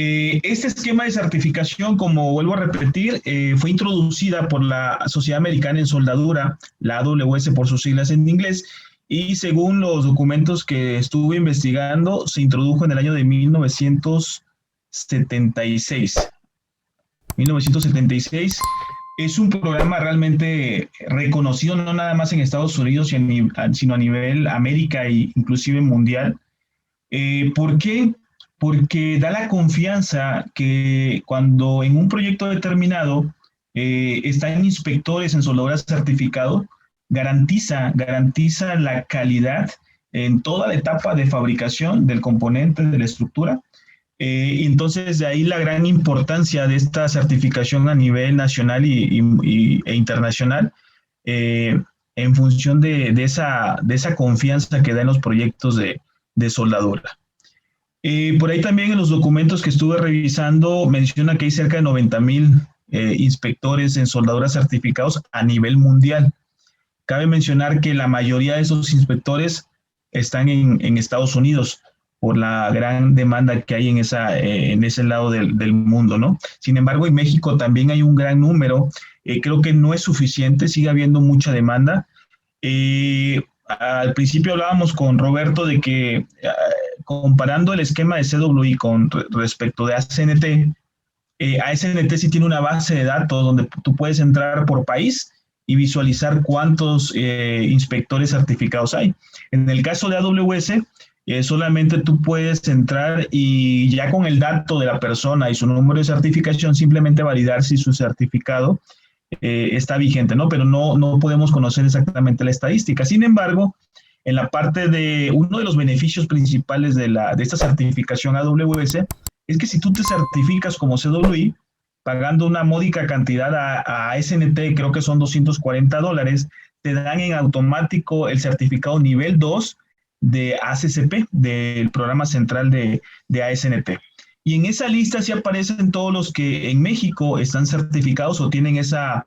Este esquema de certificación, como vuelvo a repetir, fue introducida por la Sociedad Americana en Soldadura, la AWS por sus siglas en inglés, y según los documentos que estuve investigando, se introdujo en el año de 1976. 1976 es un programa realmente reconocido no nada más en Estados Unidos, sino a nivel América e inclusive mundial. ¿Por qué? Porque da la confianza que cuando en un proyecto determinado están inspectores en soldadura certificado, garantiza la calidad en toda la etapa de fabricación del componente, de la estructura. Y entonces de ahí la gran importancia de esta certificación a nivel nacional e internacional, en función de esa confianza que da en los proyectos de soldadura. Por ahí también en los documentos que estuve revisando menciona que hay cerca de 90,000 inspectores en soldadura certificados a nivel mundial. Cabe mencionar que la mayoría de esos inspectores están en Estados Unidos por la gran demanda que hay en ese lado del mundo, ¿no? Sin embargo, en México también hay un gran número. Creo que no es suficiente, sigue habiendo mucha demanda. Al principio hablábamos con Roberto de que comparando el esquema de CWI con respecto de ACNT, ACNT sí tiene una base de datos donde tú puedes entrar por país y visualizar cuántos inspectores certificados hay. En el caso de AWS, solamente tú puedes entrar y ya con el dato de la persona y su número de certificación, simplemente validar si su certificado está vigente, ¿no? Pero no podemos conocer exactamente la estadística. Sin embargo, en la parte de uno de los beneficios principales de esta certificación AWS es que si tú te certificas como CWI, pagando una módica cantidad a SNT, creo que son $240, te dan en automático el certificado nivel 2 de ACCP, del programa central de ASNT. Y en esa lista sí aparecen todos los que en México están certificados o tienen esa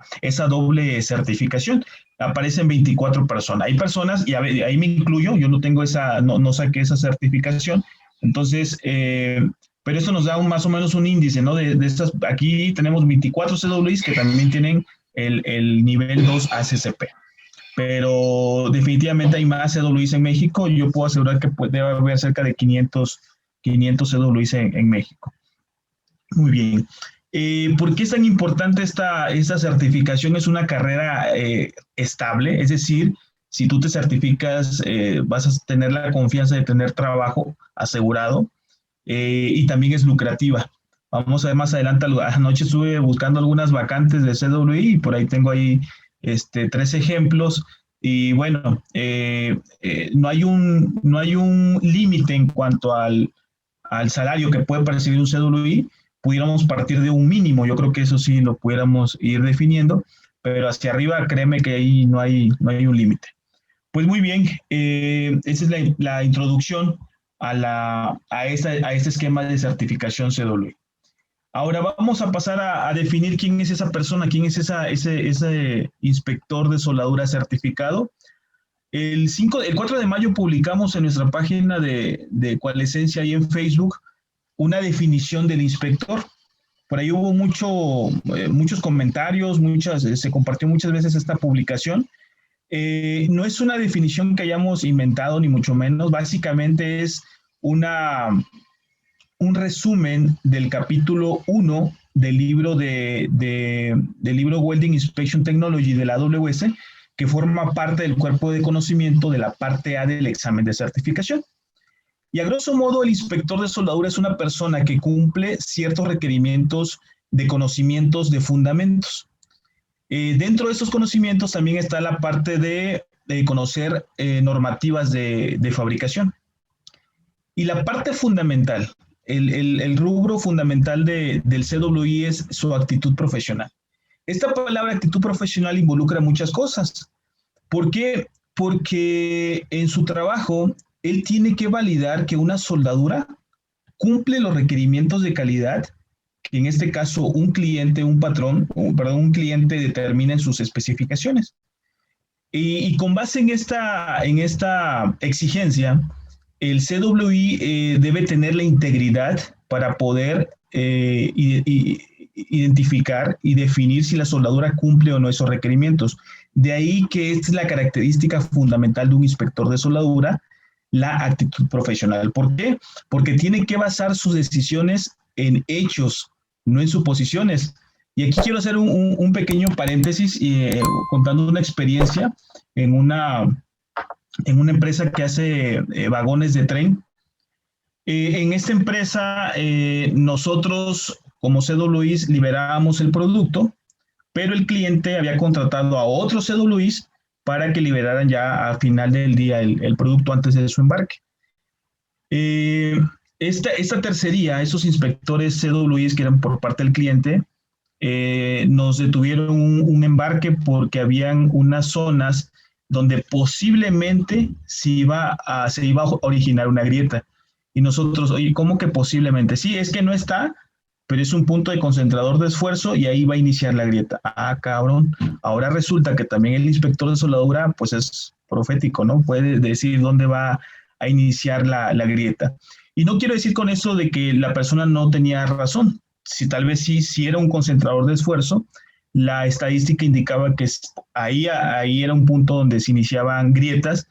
doble certificación. Aparecen 24 personas. Hay personas, y ahí me incluyo, yo no tengo no saqué esa certificación. Entonces, pero esto nos da más o menos un índice, ¿no? De estas, aquí tenemos 24 CWIs que también tienen el nivel 2 ACCP. Pero definitivamente hay más CWIs en México. Yo puedo asegurar que debe haber cerca de 500 CWIs en México. Muy bien. ¿Por qué es tan importante esta certificación? Es una carrera estable, es decir, si tú te certificas, vas a tener la confianza de tener trabajo asegurado, y también es lucrativa. Vamos a ver más adelante. Anoche estuve buscando algunas vacantes de CWI y por ahí tengo ahí 3 ejemplos. Y bueno, no hay un límite en cuanto al salario que puede percibir un CWI. Pudiéramos partir de un mínimo, yo creo que eso sí lo pudiéramos ir definiendo, pero hacia arriba créeme que ahí no hay un límite. Pues muy bien, esa es la introducción a este esquema de certificación CWI. Ahora vamos a pasar a definir quién es esa persona, quién es ese inspector de soldadura certificado. El 4 de mayo publicamos en nuestra página de Coalesencia y en Facebook una definición del inspector. Por ahí hubo muchos comentarios, se compartió muchas veces esta publicación. No es una definición que hayamos inventado, ni mucho menos. Básicamente es un resumen del capítulo 1 del libro del libro Welding Inspection Technology de la AWS, que forma parte del cuerpo de conocimiento de la parte A del examen de certificación. Y a grosso modo, el inspector de soldadura es una persona que cumple ciertos requerimientos de conocimientos de fundamentos. Dentro de estos conocimientos también está la parte de conocer normativas de fabricación. Y la parte fundamental, el rubro fundamental del CWI es su actitud profesional. Esta palabra actitud profesional involucra muchas cosas. ¿Por qué? Porque en su trabajo él tiene que validar que una soldadura cumple los requerimientos de calidad que en este caso un cliente determina en sus especificaciones. Y con base en esta exigencia, el CWI debe tener la integridad para poder identificar y definir si la soldadura cumple o no esos requerimientos. De ahí que esta es la característica fundamental de un inspector de soldadura, la actitud profesional. ¿Por qué? Porque tiene que basar sus decisiones en hechos, no en suposiciones. Y aquí quiero hacer un pequeño paréntesis contando una experiencia en una empresa que hace vagones de tren. En esta empresa nosotros como CWIs liberábamos el producto, pero el cliente había contratado a otros CWIs para que liberaran ya al final del día el producto antes de su embarque. Esta tercería, esos inspectores CWIs que eran por parte del cliente, nos detuvieron un embarque porque habían unas zonas donde posiblemente se iba a originar una grieta. Y nosotros, oye, ¿cómo que posiblemente? Sí, es que no está, pero es un punto de concentrador de esfuerzo y ahí va a iniciar la grieta. Ah, cabrón. Ahora resulta que también el inspector de soldadura, pues es profético, ¿no? Puede decir dónde va a iniciar la grieta. Y no quiero decir con eso de que la persona no tenía razón. Si tal vez sí era un concentrador de esfuerzo, la estadística indicaba que ahí era un punto donde se iniciaban grietas,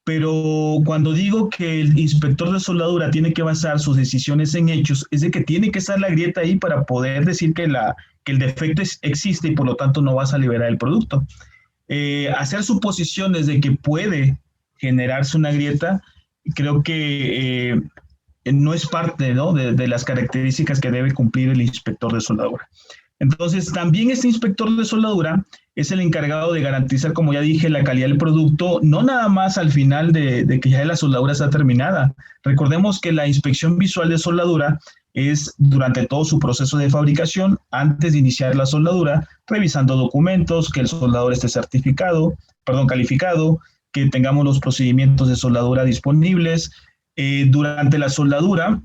pero cuando digo que el inspector de soldadura tiene que basar sus decisiones en hechos, es de que tiene que estar la grieta ahí para poder decir que el defecto existe y por lo tanto no vas a liberar el producto. Hacer suposiciones de que puede generarse una grieta, creo que no es parte, ¿no?, de las características que debe cumplir el inspector de soldadura. Entonces, también este inspector de soldadura es el encargado de garantizar, como ya dije, la calidad del producto, no nada más al final de que ya la soldadura está terminada. Recordemos que la inspección visual de soldadura es durante todo su proceso de fabricación, antes de iniciar la soldadura, revisando documentos, que el soldador esté calificado, que tengamos los procedimientos de soldadura disponibles. Durante la soldadura,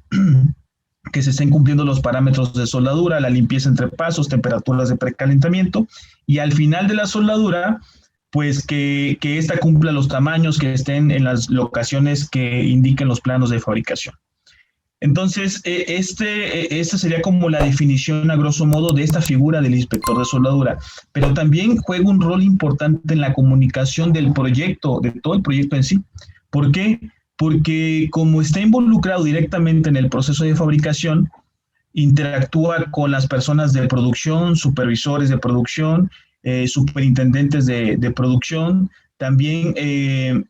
que se estén cumpliendo los parámetros de soldadura, la limpieza entre pasos, temperaturas de precalentamiento, y al final de la soldadura, pues que ésta cumpla los tamaños, que estén en las locaciones que indiquen los planos de fabricación. Entonces, esta sería como la definición a grosso modo de esta figura del inspector de soldadura, pero también juega un rol importante en la comunicación del proyecto, de todo el proyecto en sí. ¿Por qué? Porque como está involucrado directamente en el proceso de fabricación, interactúa con las personas de producción, supervisores de producción, superintendentes de producción, también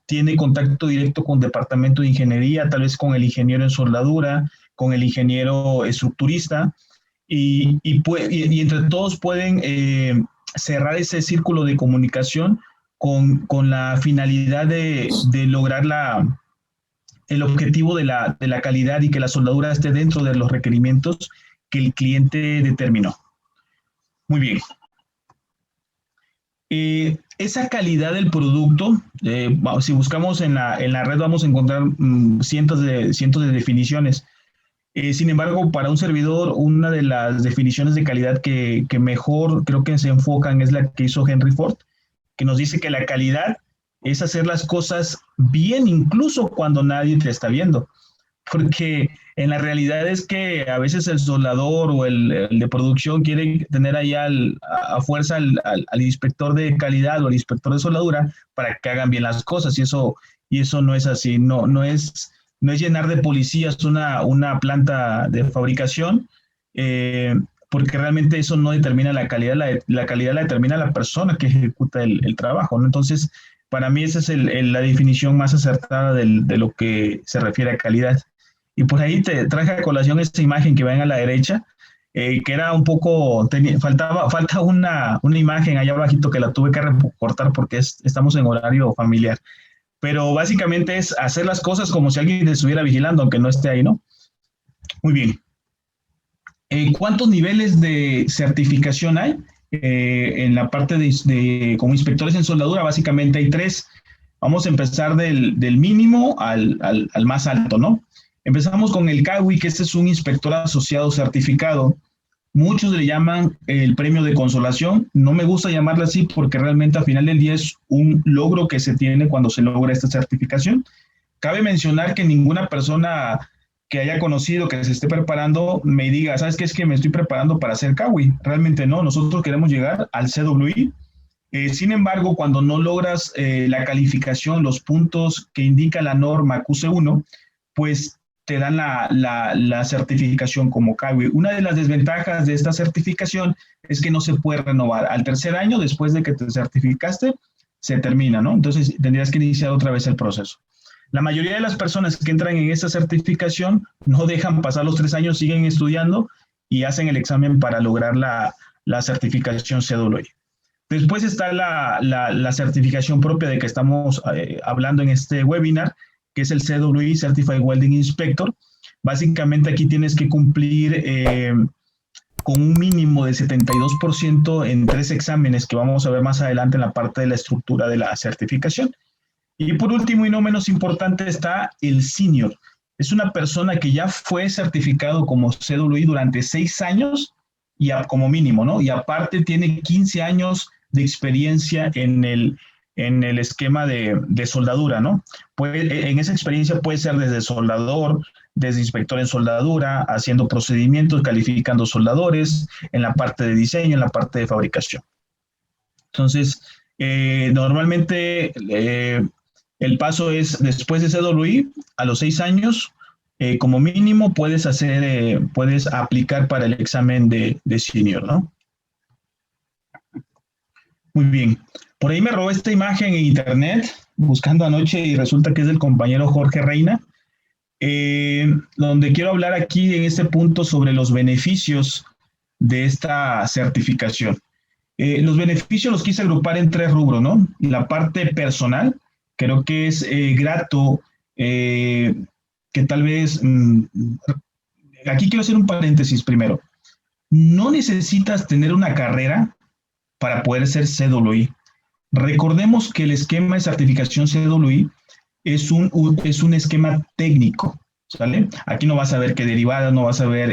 tiene contacto directo con el departamento de ingeniería, tal vez con el ingeniero en soldadura, con el ingeniero estructurista, y entre todos pueden cerrar ese círculo de comunicación con la finalidad de lograr el objetivo de la calidad y que la soldadura esté dentro de los requerimientos que el cliente determinó. Muy bien. Esa calidad del producto, si buscamos en la red vamos a encontrar cientos de definiciones. Sin embargo, para un servidor, una de las definiciones de calidad que mejor creo que se enfocan es la que hizo Henry Ford, que nos dice que la calidad es hacer las cosas bien incluso cuando nadie te está viendo. Porque en la realidad es que a veces el soldador o el de producción quiere tener ahí a fuerza al inspector de calidad o al inspector de soldadura para que hagan bien las cosas, y eso no es así, no es llenar de policías una planta de fabricación, porque realmente eso no determina la calidad, la calidad la determina la persona que ejecuta el trabajo, ¿no? Entonces, para mí esa es la definición más acertada de lo que se refiere a calidad. Y por ahí te traje a colación esta imagen que ven a la derecha, que era un poco, falta una imagen allá abajito que la tuve que recortar porque estamos en horario familiar. Pero básicamente es hacer las cosas como si alguien te estuviera vigilando, aunque no esté ahí, ¿no? Muy bien. ¿Cuántos niveles de certificación hay? En la parte como inspectores en soldadura, básicamente hay 3. Vamos a empezar del mínimo al más alto, ¿no? Empezamos con el CAWI, que este es un inspector asociado certificado. Muchos le llaman el premio de consolación. No me gusta llamarlo así porque realmente al final del día es un logro que se tiene cuando se logra esta certificación. Cabe mencionar que ninguna persona que haya conocido, que se esté preparando, me diga, ¿sabes qué? Es que me estoy preparando para hacer CAWI. Realmente no, nosotros queremos llegar al CWI. Sin embargo, cuando no logras la calificación, los puntos que indica la norma QC1, pues te dan la certificación como CAWI. Una de las desventajas de esta certificación es que no se puede renovar. Al tercer año, después de que te certificaste, se termina, ¿no? Entonces tendrías que iniciar otra vez el proceso. La mayoría de las personas que entran en esta certificación no dejan pasar los 3 años, siguen estudiando y hacen el examen para lograr la certificación CWI. Después está la certificación propia de que estamos hablando en este webinar, que es el CWI, Certified Welding Inspector. Básicamente aquí tienes que cumplir con un mínimo de 72% en 3 exámenes que vamos a ver más adelante en la parte de la estructura de la certificación. Y por último y no menos importante está el senior. Es una persona que ya fue certificado como CWI durante 6 años y como mínimo, ¿no? Y aparte tiene 15 años de experiencia en el esquema de soldadura, ¿no? En esa experiencia puede ser desde soldador, desde inspector en soldadura, haciendo procedimientos, calificando soldadores, en la parte de diseño, en la parte de fabricación. Entonces, normalmente el paso es, después de CWI, a los 6 años, como mínimo puedes aplicar para el examen de senior, ¿no? Muy bien. Por ahí me robé esta imagen en internet, buscando anoche, y resulta que es del compañero Jorge Reina, donde quiero hablar aquí en este punto sobre los beneficios de esta certificación. Los beneficios los quise agrupar en 3 rubros, ¿no? La parte personal, creo que es grato que tal vez, aquí quiero hacer un paréntesis primero. No necesitas tener una carrera para poder ser CWI. Recordemos que el esquema de certificación CWI es un esquema técnico, ¿sale? Aquí no vas a ver que derivadas, no vas a ver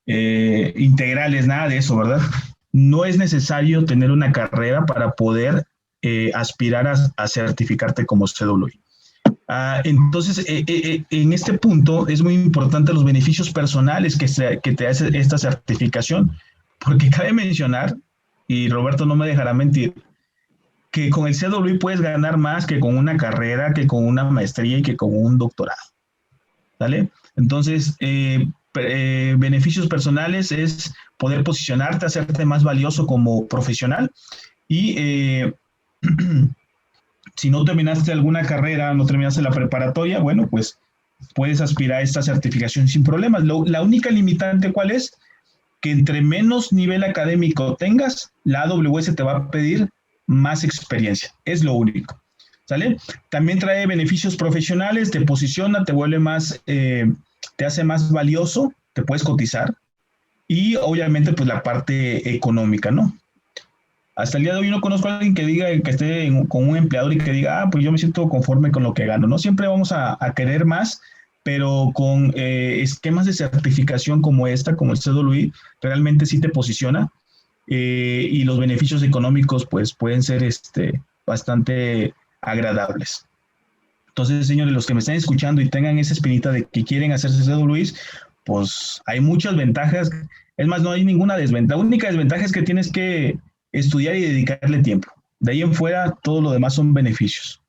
integrales, nada de eso, ¿verdad? No es necesario tener una carrera para poder aspirar a certificarte como CWI. Entonces, en este punto es muy importante los beneficios personales que te hace esta certificación, porque cabe mencionar, y Roberto no me dejará mentir, que con el CWI puedes ganar más que con una carrera, que con una maestría y que con un doctorado. ¿Vale? Entonces, beneficios personales es poder posicionarte, hacerte más valioso como profesional y si no terminaste alguna carrera, no terminaste la preparatoria, bueno, pues puedes aspirar a esta certificación sin problemas. La única limitante, ¿cuál es? Que entre menos nivel académico tengas, la AWS te va a pedir más experiencia. Es lo único. ¿Sale? También trae beneficios profesionales, te posiciona, te vuelve más, te hace más valioso, te puedes cotizar. Y obviamente, pues la parte económica, ¿no? Hasta el día de hoy no conozco a alguien que diga que esté con un empleador y que diga, pues yo me siento conforme con lo que gano, ¿no? Siempre vamos a querer más, pero con esquemas de certificación como esta, como el CWI, realmente sí te posiciona y los beneficios económicos pues pueden ser bastante agradables. Entonces, señores, los que me estén escuchando y tengan esa espinita de que quieren hacerse CWIs, pues hay muchas ventajas. Es más, no hay ninguna desventaja. La única desventaja es que tienes que estudiar y dedicarle tiempo. De ahí en fuera, todo lo demás son beneficios.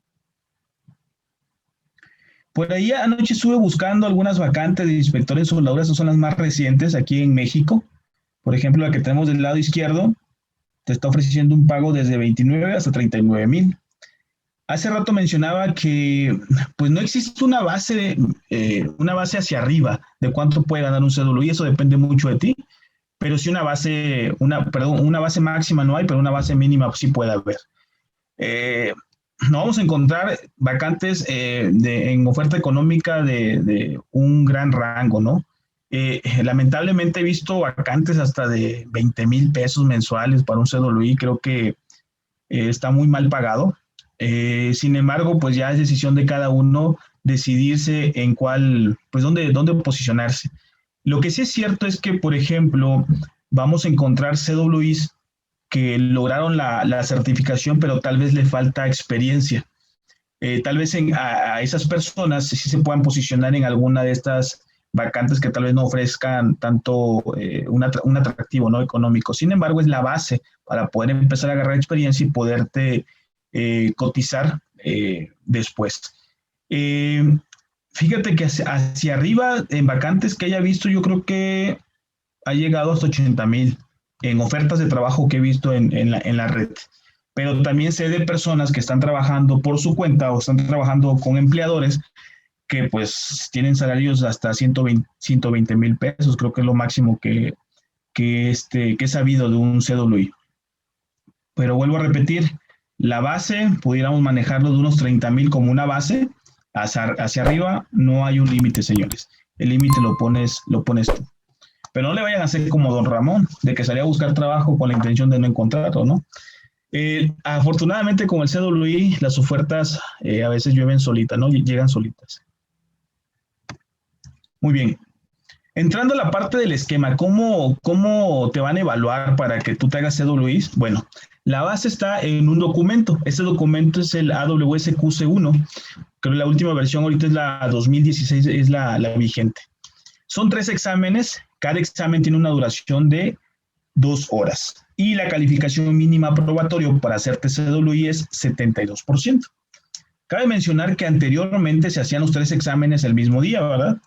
Por ahí anoche estuve buscando algunas vacantes de inspectores en soldaduras, esas son las más recientes aquí en México. Por ejemplo, la que tenemos del lado izquierdo, te está ofreciendo un pago desde 29 hasta 39,000. Hace rato mencionaba que pues no existe una base hacia arriba de cuánto puede ganar un CWI, eso depende mucho de ti, pero sí una base máxima no hay, pero una base mínima sí puede haber. No vamos a encontrar vacantes en oferta económica de un gran rango, ¿no? Lamentablemente he visto vacantes hasta de 20,000 pesos mensuales para un CWI, creo que está muy mal pagado. Sin embargo, pues ya es decisión de cada uno decidirse en cuál, pues dónde posicionarse. Lo que sí es cierto es que, por ejemplo, vamos a encontrar CWIs que lograron la certificación, pero tal vez le falta experiencia. tal vez a esas personas sí se puedan posicionar en alguna de estas vacantes que tal vez no ofrezcan tanto un atractivo, ¿no?, económico. Sin embargo, es la base para poder empezar a agarrar experiencia y poderte cotizar después. Fíjate que hacia arriba en vacantes que haya visto, yo creo que ha llegado hasta 80,000 en ofertas de trabajo que he visto en la red. Pero también sé de personas que están trabajando por su cuenta o están trabajando con empleadores que pues tienen salarios hasta 120 mil pesos, creo que es lo máximo que he sabido de un CWI. Pero vuelvo a repetir, la base, pudiéramos manejarlo de unos 30,000 como una base, hacia arriba no hay un límite, señores. El límite lo pones tú. Pero no le vayan a hacer como don Ramón, de que salía a buscar trabajo con la intención de no encontrarlo, ¿no? Afortunadamente con el CWI las ofertas a veces llueven solitas, ¿no? Llegan solitas. Muy bien. Entrando a la parte del esquema, ¿cómo te van a evaluar para que tú te hagas CWIs? Bueno, la base está en un documento. Este documento es el AWS QC1. Creo que la última versión ahorita es la 2016, es la vigente. Son 3 exámenes. Cada examen tiene una duración de 2 horas. Y la calificación mínima probatorio para hacerte CWI es 72%. Cabe mencionar que anteriormente se hacían los 3 exámenes el mismo día, ¿verdad?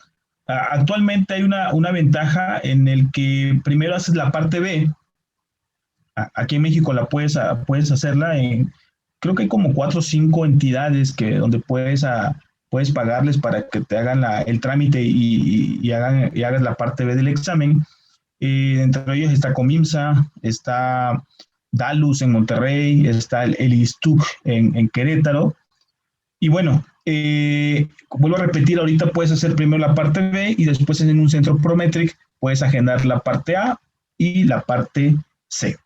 Actualmente hay una ventaja en el que primero haces la parte B. Aquí en México la puedes hacerla creo que hay como 4 o 5 entidades donde puedes pagarles para que te hagan el trámite y hagas la parte B del examen. Entre ellos está Comimsa, está Dalus en Monterrey, está el ISTUC en Querétaro. Y bueno, vuelvo a repetir, ahorita puedes hacer primero la parte B y después en un centro Prometric puedes agendar la parte A y la parte C.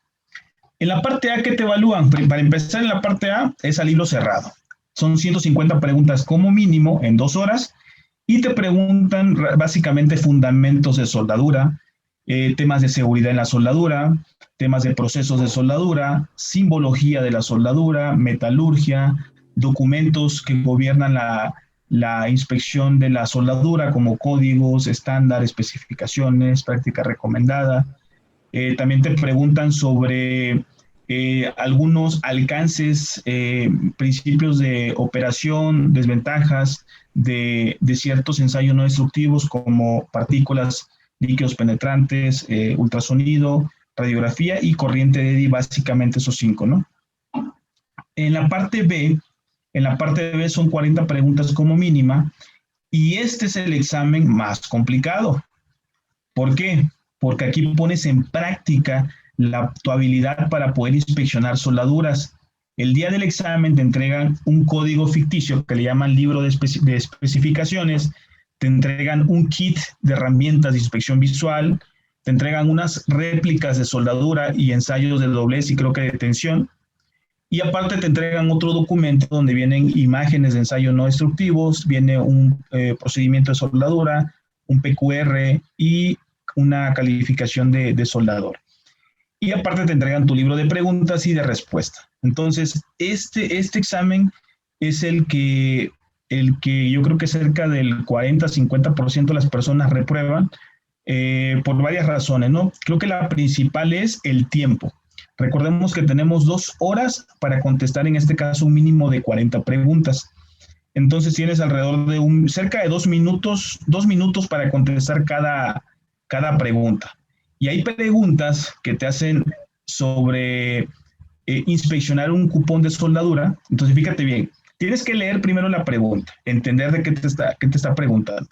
En la parte A, ¿qué te evalúan? Para empezar, en la parte A es a libro cerrado. Son 150 preguntas como mínimo en 2 horas y te preguntan básicamente fundamentos de soldadura, temas de seguridad en la soldadura, temas de procesos de soldadura, simbología de la soldadura, metalurgia, documentos que gobiernan la inspección de la soldadura, como códigos, estándar, especificaciones, práctica recomendada. También te preguntan sobre algunos alcances, principios de operación, desventajas de ciertos ensayos no destructivos como partículas, líquidos penetrantes, ultrasonido, radiografía y corriente de Eddy, básicamente esos 5, ¿no? En la parte B son 40 preguntas como mínima y este es el examen más complicado. ¿Por qué? Porque aquí pones en práctica tu habilidad para poder inspeccionar soldaduras. El día del examen te entregan un código ficticio que le llaman libro de especificaciones, te entregan un kit de herramientas de inspección visual, te entregan unas réplicas de soldadura y ensayos de doblez y creo que de tensión, y aparte te entregan otro documento donde vienen imágenes de ensayos no destructivos, viene un procedimiento de soldadura, un PQR y una calificación de soldador. Y aparte te entregan tu libro de preguntas y de respuesta. Entonces, este examen es el que yo creo que cerca del 40-50% de las personas reprueban por varias razones, ¿no? Creo que la principal es el tiempo. Recordemos que tenemos 2 horas para contestar, en este caso, un mínimo de 40 preguntas. Entonces tienes alrededor de cerca de 2 minutos para contestar cada pregunta. Y hay preguntas que te hacen sobre inspeccionar un cupón de soldadura. Entonces, fíjate bien, tienes que leer primero la pregunta, entender de qué te está preguntando.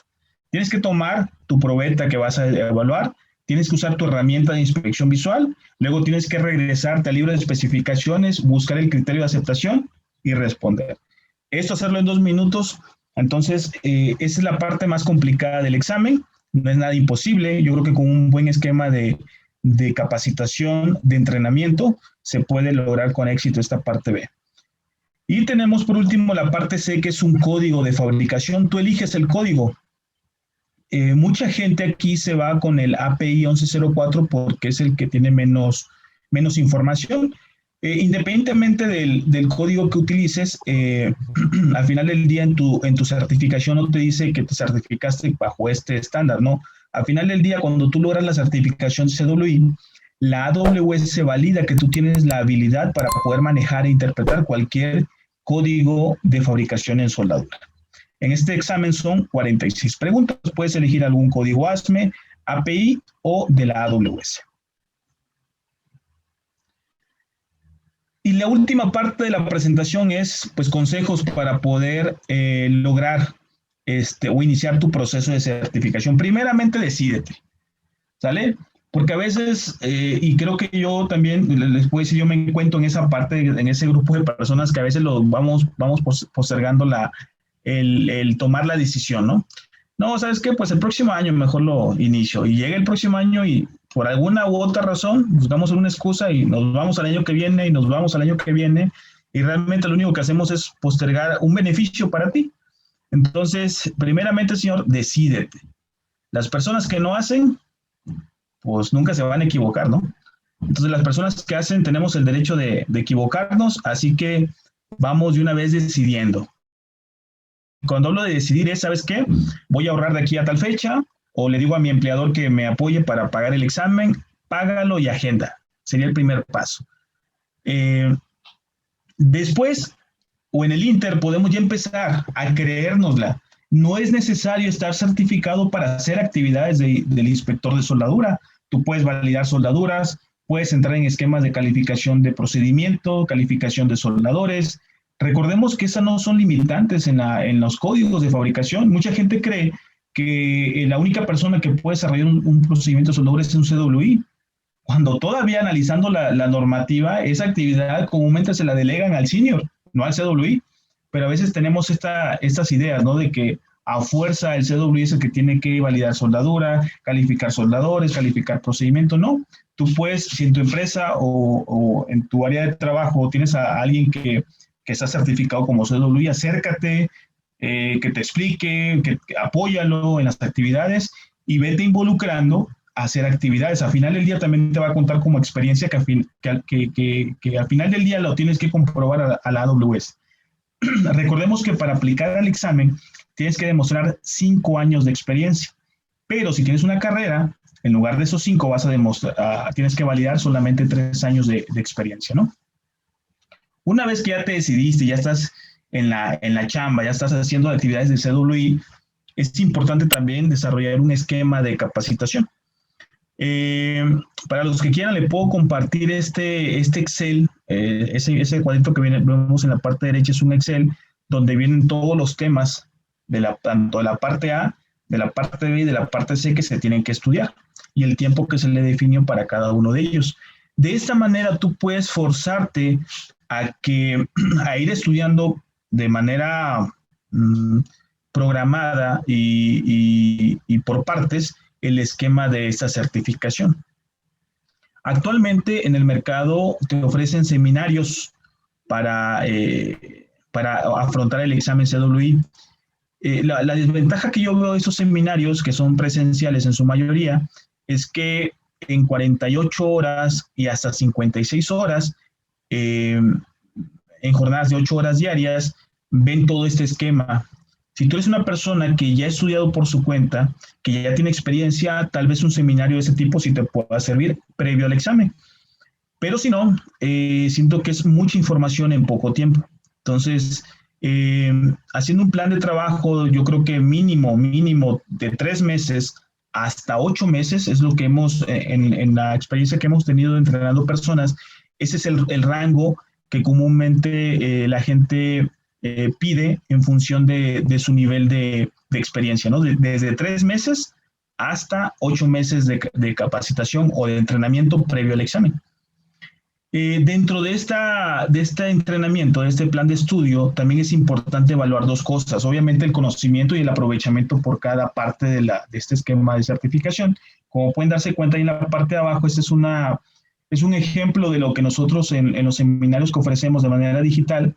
Tienes que tomar tu probeta que vas a evaluar, tienes que usar tu herramienta de inspección visual, luego tienes que regresarte al libro de especificaciones, buscar el criterio de aceptación y responder. Esto hacerlo en 2 minutos, entonces esa es la parte más complicada del examen. No es nada imposible, yo creo que con un buen esquema de capacitación, de entrenamiento, se puede lograr con éxito esta parte B. Y tenemos por último la parte C, que es un código de fabricación. Tú eliges el código. Mucha gente aquí se va con el API 1104 porque es el que tiene menos información. Independientemente del código que utilices, al final del día en tu certificación no te dice que te certificaste bajo este estándar, ¿no? Al final del día, cuando tú logras la certificación CWI, la AWS valida que tú tienes la habilidad para poder manejar e interpretar cualquier código de fabricación en soldadura. En este examen son 46 preguntas. Puedes elegir algún código ASME, API o de la AWS. Y la última parte de la presentación es, pues, consejos para poder lograr o iniciar tu proceso de certificación. Primeramente, decídete, ¿sale? Porque a veces, y creo que yo también, les puedo decir, yo me encuentro en esa parte, en ese grupo de personas que a veces vamos postergando el tomar la decisión, ¿no? No, ¿sabes qué? Pues el próximo año mejor lo inicio. Y llega el próximo año y por alguna u otra razón buscamos una excusa y nos vamos al año que viene y nos vamos al año que viene y realmente lo único que hacemos es postergar un beneficio para ti. Entonces, primeramente, señor, decídete. Las personas que no hacen, pues nunca se van a equivocar, ¿no? Entonces, las personas que hacen tenemos el derecho de equivocarnos, así que vamos de una vez decidiendo. Cuando hablo de decidir es, ¿sabes qué? Voy a ahorrar de aquí a tal fecha, o le digo a mi empleador que me apoye para pagar el examen, págalo y agenda. Sería el primer paso. Después, o en el Inter, podemos ya empezar a creérnosla. No es necesario estar certificado para hacer actividades del inspector de soldadura. Tú puedes validar soldaduras, puedes entrar en esquemas de calificación de procedimiento, calificación de soldadores. Recordemos que esas no son limitantes en los códigos de fabricación. Mucha gente cree que la única persona que puede desarrollar un procedimiento de soldadura es un CWI, cuando todavía analizando la normativa, esa actividad comúnmente se la delegan al senior, no al CWI, pero a veces tenemos estas ideas, ¿no? De que a fuerza el CWI es el que tiene que validar soldadura, calificar soldadores, calificar procedimiento. No, tú puedes, si en tu empresa o en tu área de trabajo tienes a alguien que está certificado como CWI, acércate, que te explique, que apóyalo en las actividades y vete involucrando a hacer actividades. Al final del día también te va a contar como experiencia que al final del día lo tienes que comprobar a la AWS. Recordemos que para aplicar al examen tienes que demostrar 5 años de experiencia, pero si tienes una carrera, en lugar de esos 5 vas a demostrar, tienes que validar solamente 3 años de experiencia, ¿no? Una vez que ya te decidiste, ya estás en la chamba, ya estás haciendo actividades de CWI, es importante también desarrollar un esquema de capacitación. Para los que quieran, le puedo compartir este Excel, ese cuadrito que vemos en la parte derecha es un Excel donde vienen todos los temas, tanto de la parte A, de la parte B y de la parte C que se tienen que estudiar y el tiempo que se le definió para cada uno de ellos. De esta manera tú puedes forzarte a ir estudiando de manera programada y por partes el esquema de esta certificación. Actualmente en el mercado te ofrecen seminarios para afrontar el examen CWI. La desventaja que yo veo de esos seminarios, que son presenciales en su mayoría, es que en 48 horas y hasta 56 horas, en jornadas de 8 horas diarias, ven todo este esquema. Si tú eres una persona que ya ha estudiado por su cuenta, que ya tiene experiencia, tal vez un seminario de ese tipo sí te pueda servir previo al examen. Pero si no, siento que es mucha información en poco tiempo. Entonces, haciendo un plan de trabajo, yo creo que mínimo de 3 meses hasta 8 meses es lo que hemos, en la experiencia que hemos tenido entrenando personas, ese es el rango que comúnmente la gente pide en función de su nivel de experiencia, ¿no? Desde 3 meses hasta 8 meses de capacitación o de entrenamiento previo al examen. Dentro de este entrenamiento, de este plan de estudio, también es importante evaluar 2 cosas. Obviamente el conocimiento y el aprovechamiento por cada parte de este esquema de certificación. Como pueden darse cuenta ahí en la parte de abajo, este es un ejemplo de lo que nosotros en los seminarios que ofrecemos de manera digital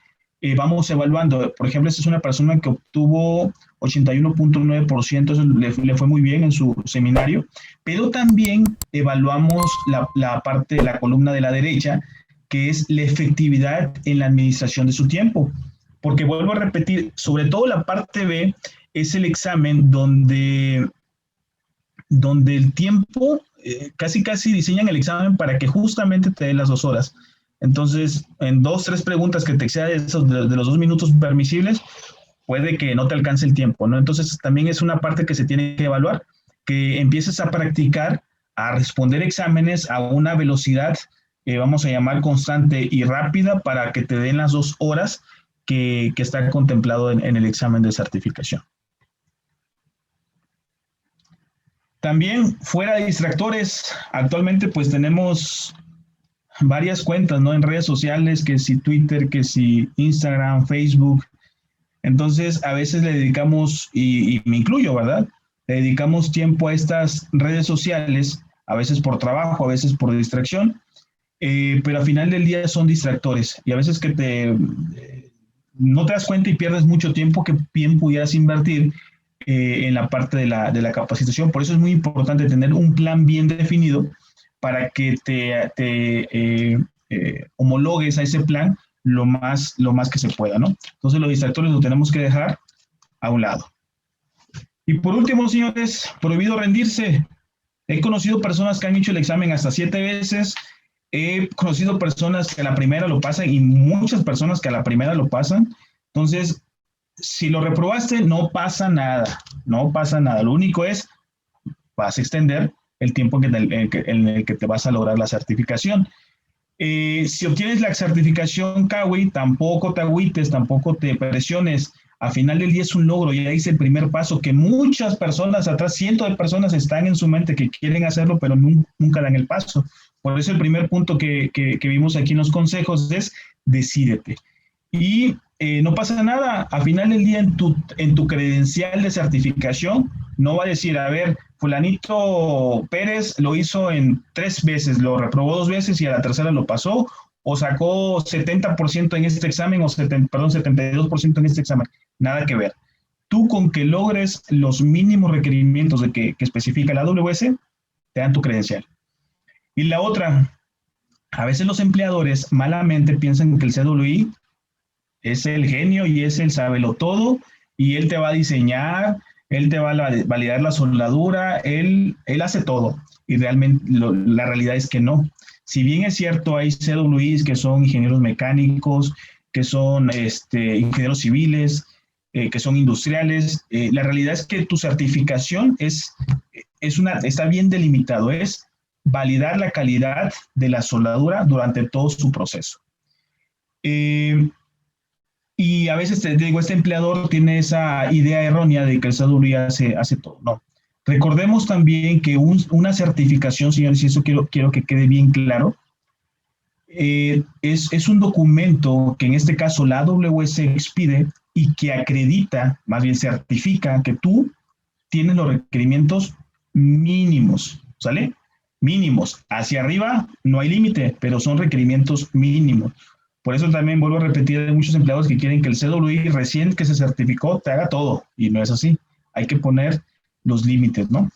vamos evaluando. Por ejemplo, esta es una persona que obtuvo 81.9%, eso le fue muy bien en su seminario, pero también evaluamos la parte de la columna de la derecha, que es la efectividad en la administración de su tiempo. Porque vuelvo a repetir, sobre todo la parte B es el examen donde el tiempo, casi diseñan el examen para que justamente te den las 2 horas. Entonces, en 2, 3 preguntas que te exceda de los 2 minutos permisibles, puede que no te alcance el tiempo, ¿no? Entonces, también es una parte que se tiene que evaluar, que empieces a practicar, a responder exámenes a una velocidad, vamos a llamar constante y rápida, para que te den las 2 horas que está contemplado en el examen de certificación. También, fuera de distractores, actualmente pues tenemos varias cuentas, ¿no? En redes sociales, que si Twitter, que si Instagram, Facebook. Entonces, a veces le dedicamos, y me incluyo, ¿verdad? Le dedicamos tiempo a estas redes sociales, a veces por trabajo, a veces por distracción, pero al final del día son distractores. Y a veces que no te das cuenta y pierdes mucho tiempo que bien pudieras invertir en la parte de la capacitación. Por eso es muy importante tener un plan bien definido para que te homologues a ese plan lo más que se pueda, ¿no? Entonces los distractores los tenemos que dejar a un lado. Y por último, señores, prohibido rendirse. He conocido personas que han hecho el examen hasta 7 veces. He conocido personas que a la primera lo pasan y muchas personas que a la primera lo pasan. Entonces, si lo reprobaste, no pasa nada. No pasa nada. Lo único es, vas a extender el tiempo en el que te vas a lograr la certificación. Si obtienes la certificación CAWI, tampoco te agüites, tampoco te presiones. Al final del día es un logro, ya hice el primer paso, que muchas personas atrás, cientos de personas están en su mente que quieren hacerlo, pero nunca dan el paso. Por eso el primer punto que vimos aquí en los consejos es decídete. Y no pasa nada, al final del día en tu credencial de certificación no va a decir, a ver, fulanito Pérez lo hizo en 3 veces, lo reprobó 2 veces y a la tercera lo pasó, o sacó 70% en este examen, o 72% en este examen. Nada que ver. Tú con que logres los mínimos requerimientos que especifica la AWS, te dan tu credencial. Y la otra, a veces los empleadores malamente piensan que el CWI es el genio y es el sabelotodo, y él te va a diseñar, él te va a validar la soldadura, él hace todo. Y realmente la realidad es que no. Si bien es cierto, hay CWIs que son ingenieros mecánicos, que son ingenieros civiles, que son industriales, la realidad es que tu certificación está bien delimitado, es validar la calidad de la soldadura durante todo su proceso. Y a veces te digo, este empleador tiene esa idea errónea de que el CWI hace todo. No. Recordemos también que una certificación, señores, y eso quiero que quede bien claro, es un documento que en este caso la AWS expide y que acredita, más bien certifica, que tú tienes los requerimientos mínimos, ¿sale? Mínimos. Hacia arriba no hay límite, pero son requerimientos mínimos. Por eso también vuelvo a repetir, hay muchos empleados que quieren que el CWI recién que se certificó te haga todo, y no es así. Hay que poner los límites, ¿no?